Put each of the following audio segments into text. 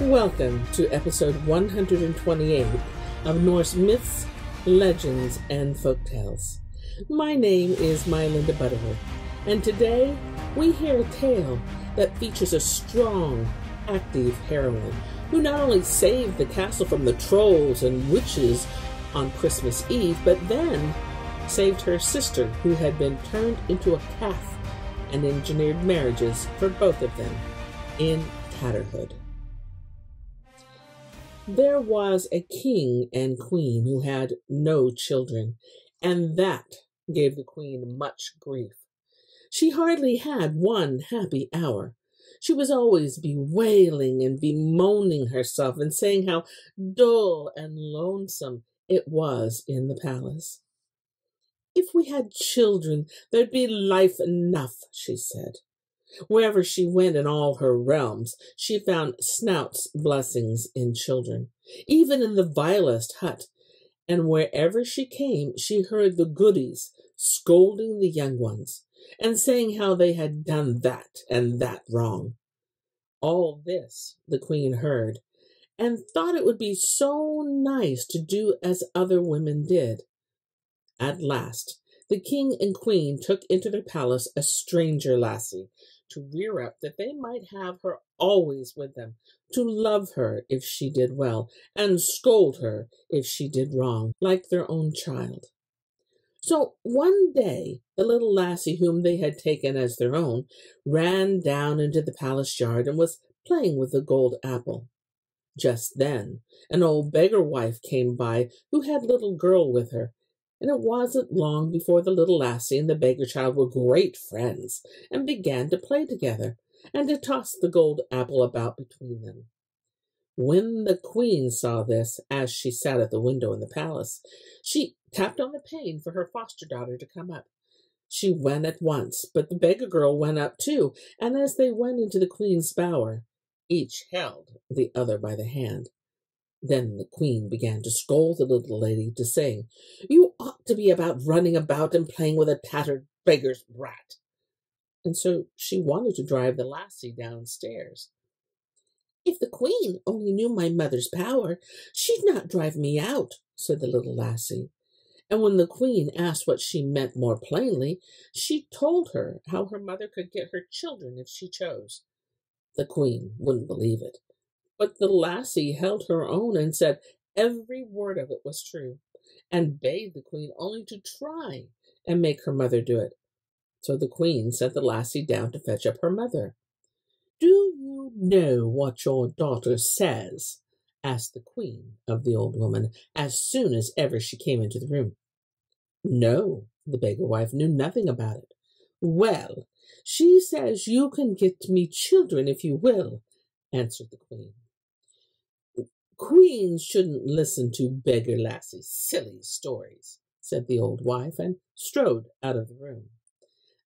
Welcome to episode 128 of Norse Myths, Legends, and Folktales. My name is MyLlinda Butterworth, and today we hear a tale that features a strong, active heroine who not only saved the castle from the trolls and witches on Christmas Eve, but then saved her sister who had been turned into a calf and engineered marriages for both of them in Tatterhood. There was a king and queen who had no children, and that gave the queen much grief. She hardly had one happy hour. She was always bewailing and bemoaning herself and saying how dull and lonesome it was in the palace. "If we had children, there'd be life enough," she said. Wherever she went in all her realms, she found Snout's blessings in children, even in the vilest hut. And wherever she came, she heard the goodies scolding the young ones and saying how they had done that and that wrong. All this the queen heard and thought it would be so nice to do as other women did. At last, the king and queen took into their palace a stranger lassie, to rear up that they might have her always with them, to love her if she did well, and scold her if she did wrong, like their own child. So one day, the little lassie whom they had taken as their own ran down into the palace yard and was playing with the gold apple. Just then, an old beggar wife came by who had a little girl with her, and it wasn't long before the little lassie and the beggar child were great friends and began to play together and to toss the gold apple about between them. When the queen saw this, as she sat at the window in the palace, she tapped on the pane for her foster daughter to come up. She went at once, but the beggar girl went up too, and as they went into the queen's bower, each held the other by the hand. Then the queen began to scold the little lady, to say, "You ought to be about running about and playing with a tattered beggar's brat." And so she wanted to drive the lassie downstairs. "If the queen only knew my mother's power, she'd not drive me out," said the little lassie. And when the queen asked what she meant more plainly, she told her how her mother could get her children if she chose. The queen wouldn't believe it. But the lassie held her own and said every word of it was true, and bade the queen only to try and make her mother do it. So the queen sent the lassie down to fetch up her mother. "Do you know what your daughter says?" asked the queen of the old woman as soon as ever she came into the room. No, the beggar wife knew nothing about it. "Well, she says you can get me children if you will," answered the queen. "Queens shouldn't listen to beggar lassies' silly stories," said the old wife, and strode out of the room.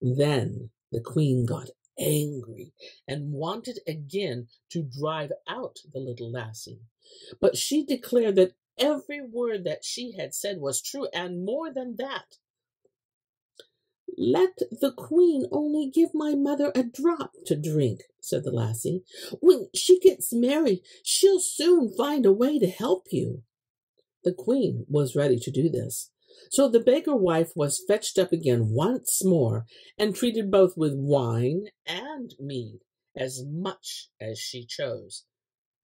Then the queen got angry and wanted again to drive out the little lassie. But she declared that every word that she had said was true, and more than that. "Let the queen only give my mother a drop to drink," said the lassie. "When she gets married, she'll soon find a way to help you." The queen was ready to do this. So the beggar wife was fetched up again once more and treated both with wine and mead, as much as she chose.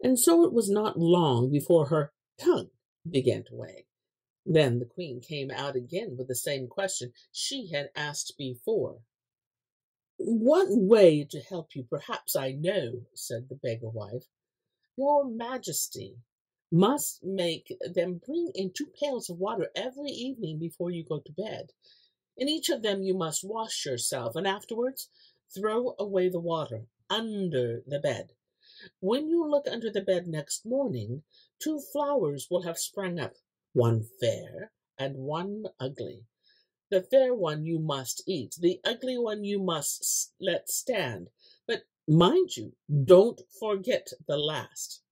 And so it was not long before her tongue began to wag. Then the queen came out again with the same question she had asked before. "One way to help you perhaps I know," said the beggar wife. "Your Majesty must make them bring in 2 pails of water every evening before you go to bed. In each of them you must wash yourself, and afterwards throw away the water under the bed. When you look under the bed next morning, 2 flowers will have sprung up, one fair and one ugly. The fair one you must eat, the ugly one you must let stand. But mind you, don't forget the last."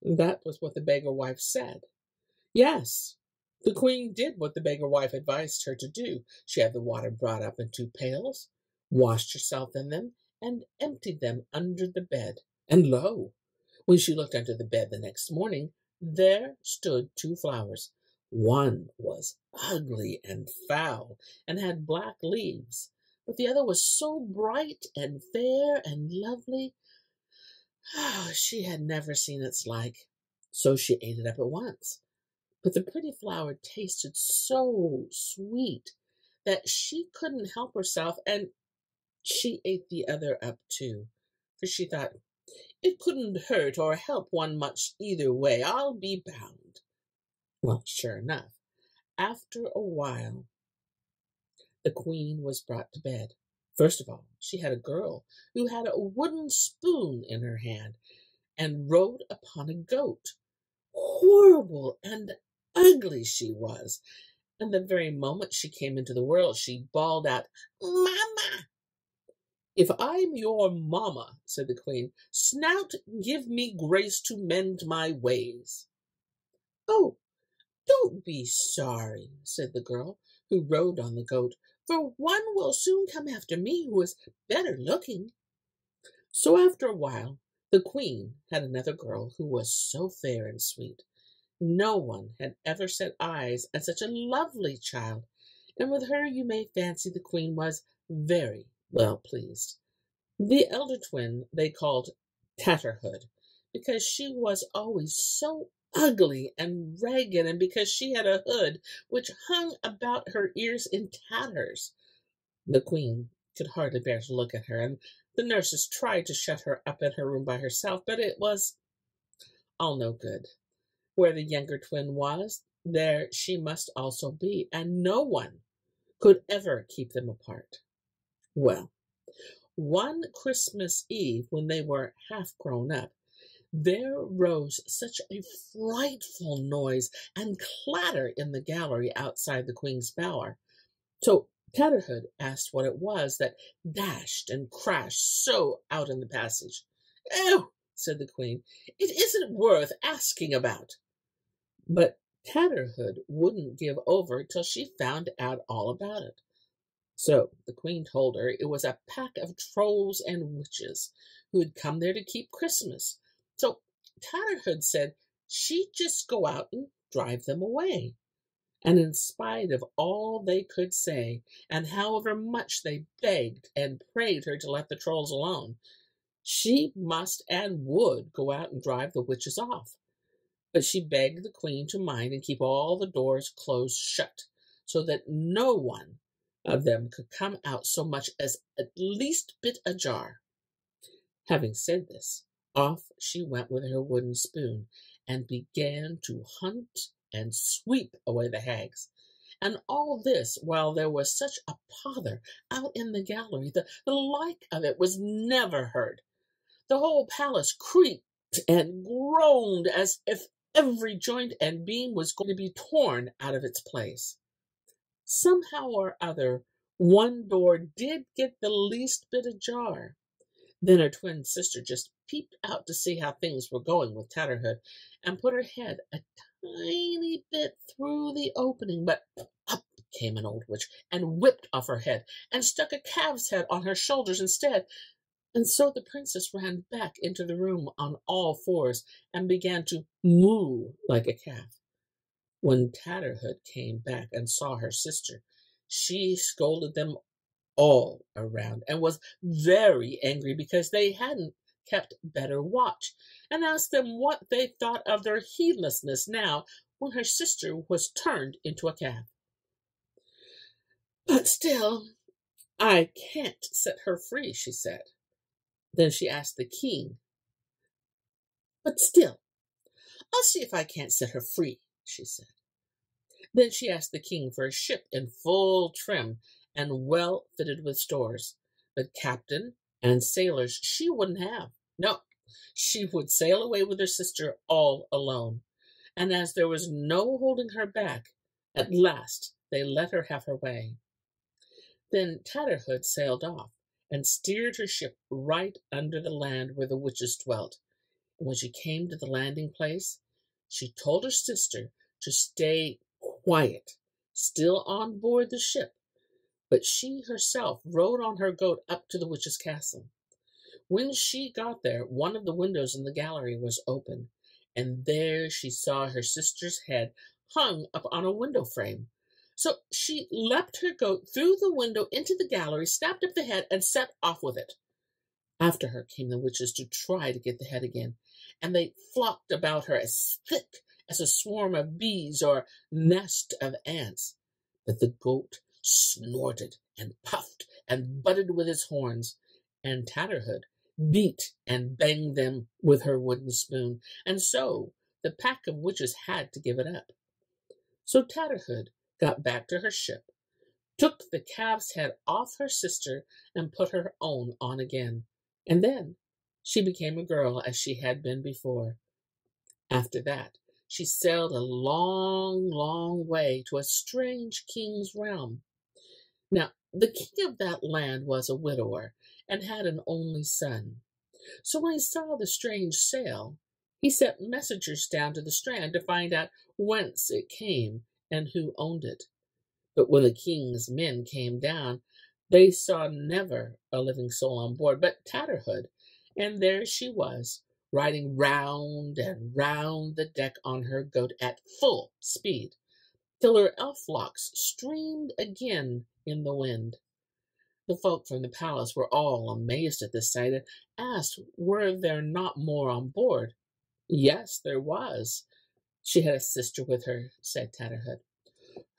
That was what the beggar wife said. Yes, the queen did what the beggar wife advised her to do. She had the water brought up in 2 pails, washed herself in them, and emptied them under the bed. And lo, When she looked under the bed the next morning, there stood two flowers. One was ugly and foul and had black leaves, but the other was so bright and fair and lovely, she had never seen its like. So she ate it up at once. But the pretty flower tasted so sweet that she couldn't help herself, and she ate the other up too, for she thought, it couldn't hurt or help one much either way, I'll be bound. Well, sure enough, after a while, the queen was brought to bed. First of all, she had a girl who had a wooden spoon in her hand and rode upon a goat. Horrible and ugly she was, and the very moment she came into the world, she bawled out, "Mama!" "If I'm your mamma," said the queen, "snout, give me grace to mend my ways." "Oh, don't be sorry," said the girl, who rode on the goat, "for one will soon come after me who is better looking." So after a while, the queen had another girl who was so fair and sweet. No one had ever set eyes on such a lovely child, and with her you may fancy the queen was very well pleased. The elder twin they called Tatterhood, because she was always so ugly and ragged, and because she had a hood which hung about her ears in tatters. The queen could hardly bear to look at her, and the nurses tried to shut her up in her room by herself, but it was all no good. Where the younger twin was, there she must also be, and no one could ever keep them apart. Well, one Christmas Eve, when they were half grown up, there rose such a frightful noise and clatter in the gallery outside the queen's bower. So Tatterhood asked what it was that dashed and crashed so out in the passage. "Oh," said the queen, "it isn't worth asking about." But Tatterhood wouldn't give over till she found out all about it. So the queen told her it was a pack of trolls and witches who had come there to keep Christmas. So Tatterhood said she'd just go out and drive them away. And in spite of all they could say, and however much they begged and prayed her to let the trolls alone, she must and would go out and drive the witches off. But she begged the queen to mind and keep all the doors closed shut, so that no one of them could come out so much as at least bit ajar. Having said this, off she went with her wooden spoon, and began to hunt and sweep away the hags. And all this while there was such a pother out in the gallery, the like of it was never heard. The whole palace creaked and groaned as if every joint and beam was going to be torn out of its place. Somehow or other, one door did get the least bit ajar. Then her twin sister just peeped out to see how things were going with Tatterhood, and put her head a tiny bit through the opening, but up came an old witch and whipped off her head and stuck a calf's head on her shoulders instead. And so the princess ran back into the room on all fours and began to moo like a calf. When Tatterhood came back and saw her sister, she scolded them all around and was very angry because they hadn't kept better watch, and asked them what they thought of their heedlessness now when her sister was turned into a calf. "But still, I can't set her free," she said. Then she asked the king. "But still, I'll see if I can't set her free," she said. Then she asked the king for a ship in full trim and well fitted with stores. But captain and sailors she wouldn't have. No, she would sail away with her sister all alone. And as there was no holding her back, at last they let her have her way. Then Tatterhood sailed off and steered her ship right under the land where the witches dwelt. And when she came to the landing place, she told her sister to stay quiet, still on board the ship, but she herself rode on her goat up to the witch's castle. When she got there, one of the windows in the gallery was open, and there she saw her sister's head hung up on a window frame. So she leapt her goat through the window into the gallery, snapped up the head, and set off with it. After her came the witches to try to get the head again, and they flocked about her as thick as a swarm of bees or nest of ants. But the goat snorted and puffed and butted with his horns, and Tatterhood beat and banged them with her wooden spoon, and so the pack of witches had to give it up. So Tatterhood got back to her ship, took the calf's head off her sister, and put her own on again, and then she became a girl as she had been before. After that, she sailed a long, long way to a strange king's realm. Now, the king of that land was a widower and had an only son. So when he saw the strange sail, he sent messengers down to the strand to find out whence it came and who owned it. But when the king's men came down, they saw never a living soul on board but Tatterhood, and there she was, riding round and round the deck on her goat at full speed, till her elf locks streamed again in the wind. The folk from the palace were all amazed at this sight, and asked were there not more on board. Yes, there was. She had a sister with her, said Tatterhood.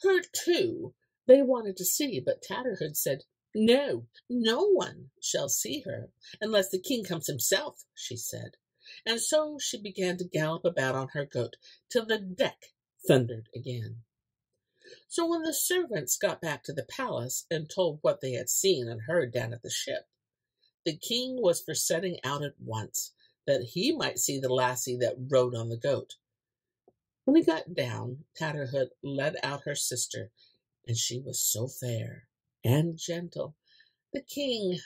Her too they wanted to see, but Tatterhood said, No, no one shall see her, unless the king comes himself, she said. And so she began to gallop about on her goat, till the deck thundered again. So when the servants got back to the palace and told what they had seen and heard down at the ship, the king was for setting out at once, that he might see the lassie that rode on the goat. When he got down, Tatterhood led out her sister, and she was so fair and gentle, the king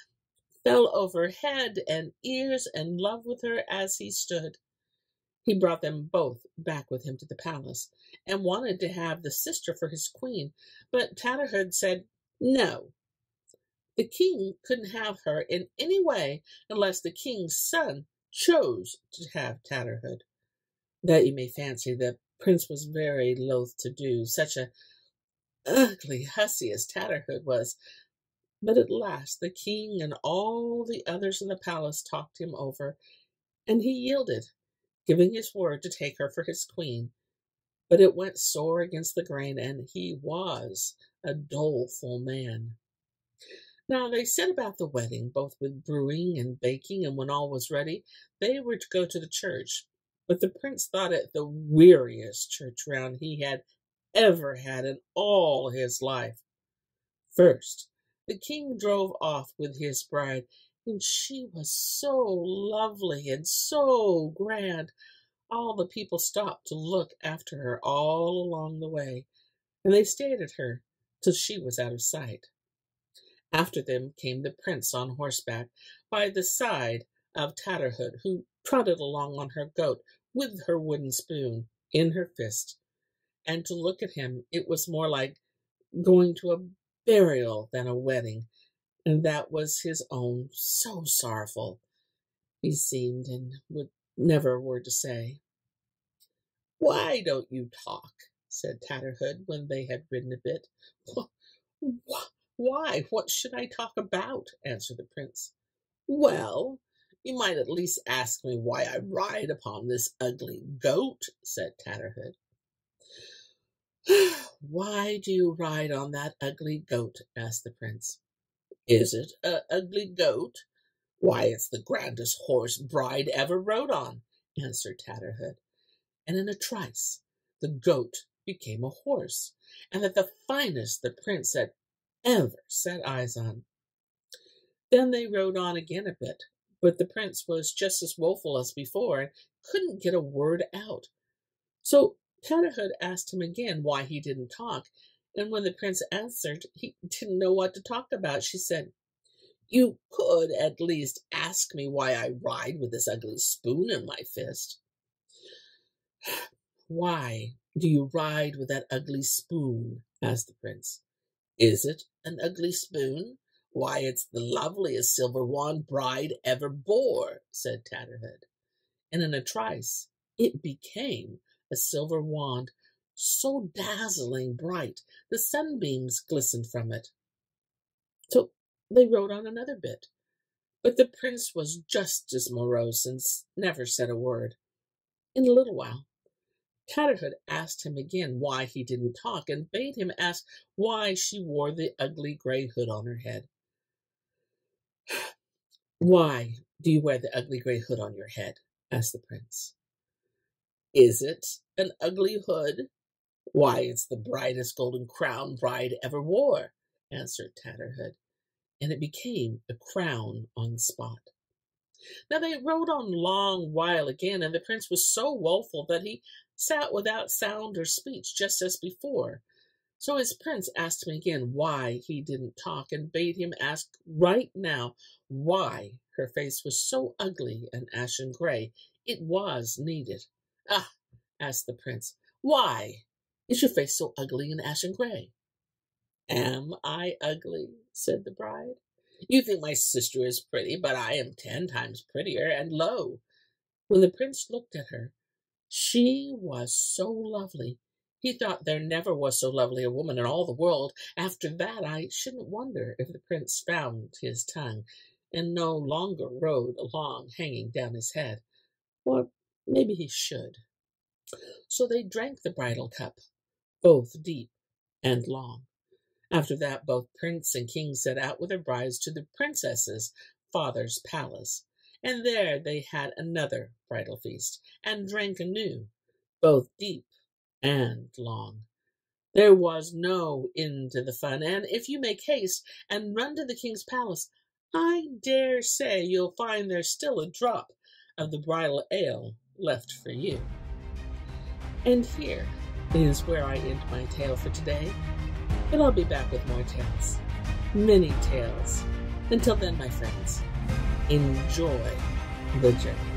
fell over head and ears in love with her as he stood. He brought them both back with him to the palace, and wanted to have the sister for his queen, but Tatterhood said no. The king couldn't have her in any way unless the king's son chose to have Tatterhood. That you may fancy the prince was very loath to do, such a ugly hussy as Tatterhood was. But at last the king and all the others in the palace talked him over, and he yielded, giving his word to take her for his queen. But it went sore against the grain, and he was a doleful man. Now they set about the wedding, both with brewing and baking, and when all was ready, they were to go to the church. But the prince thought it the weariest church round he had ever had in all his life. First, the king drove off with his bride, and she was so lovely and so grand. All the people stopped to look after her all along the way, and they stared at her till she was out of sight. After them came the prince on horseback by the side of Tatterhood, who trotted along on her goat with her wooden spoon in her fist. And to look at him, it was more like going to a burial than a wedding, and that was his own so sorrowful, he seemed, and with never a word to say. Why don't you talk? Said Tatterhood when they had ridden a bit. Why, what should I talk about? Answered the prince. Well, you might at least ask me why I ride upon this ugly goat, said Tatterhood. Why do you ride on that ugly goat? Asked the prince. Is it an ugly goat? Why, it's the grandest horse bride ever rode on, answered Tatterhood. And in a trice the goat became a horse, and that the finest the prince had ever set eyes on. Then they rode on again a bit, but the prince was just as woeful as before, and couldn't get a word out. So Tatterhood asked him again why he didn't talk, and when the prince answered he didn't know what to talk about, she said, You could at least ask me why I ride with this ugly spoon in my fist. Why do you ride with that ugly spoon? Asked the prince. Is it an ugly spoon? Why, it's the loveliest silver wand bride ever bore, said Tatterhood. And in a trice it became a silver wand, so dazzling bright the sunbeams glistened from it. So they rode on another bit, but the prince was just as morose and never said a word. In a little while, Tatterhood asked him again why he didn't talk, and bade him ask why she wore the ugly gray hood on her head. Why do you wear the ugly gray hood on your head? Asked the prince. Is it an ugly hood? Why, it's the brightest golden crown bride ever wore, answered Tatterhood, and it became a crown on the spot. Now they rode on a long while again, and the prince was so woeful that he sat without sound or speech, just as before. So his prince asked him again why he didn't talk, and bade him ask right now why her face was so ugly and ashen gray. It was needed. Ah, asked the prince, why is your face so ugly and ashen gray? Am I ugly? Said the bride. You think my sister is pretty, but I am 10 times prettier, and lo, when the prince looked at her, she was so lovely. He thought there never was so lovely a woman in all the world. After that, I shouldn't wonder if the prince found his tongue and no longer rode along hanging down his head. Or maybe he should. So they drank the bridal cup, both deep and long. After that, both prince and king set out with their brides to the princess's father's palace, and there they had another bridal feast, and drank anew, both deep and long. There was no end to the fun, and if you make haste and run to the king's palace, I dare say you'll find there's still a drop of the bridal ale left for you. And here is where I end my tale for today, but I'll be back with more tales, many tales. Until then, my friends, enjoy the journey.